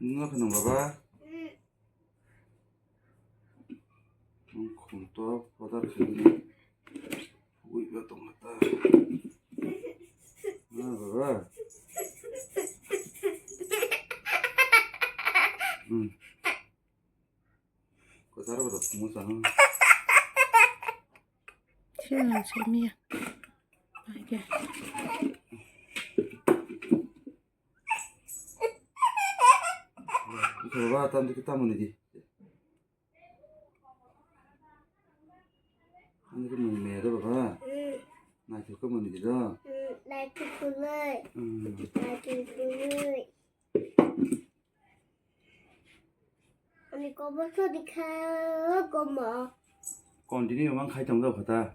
누나 그냥 봐봐. 또 바닥 가니 보고 이거 맞다. 봐봐. 응. 그 사람보다 부모잖아. 시원한 재미야. 이게. 이거 봐봐, 딴 데게 따면 되지. 한 그릇만 매다 봐봐. 나 될 거면 되지. 나 그거를 나 그거를 언니 có bớt số đi khá có mở còn tí nữa mang khai trồng đâu phải ta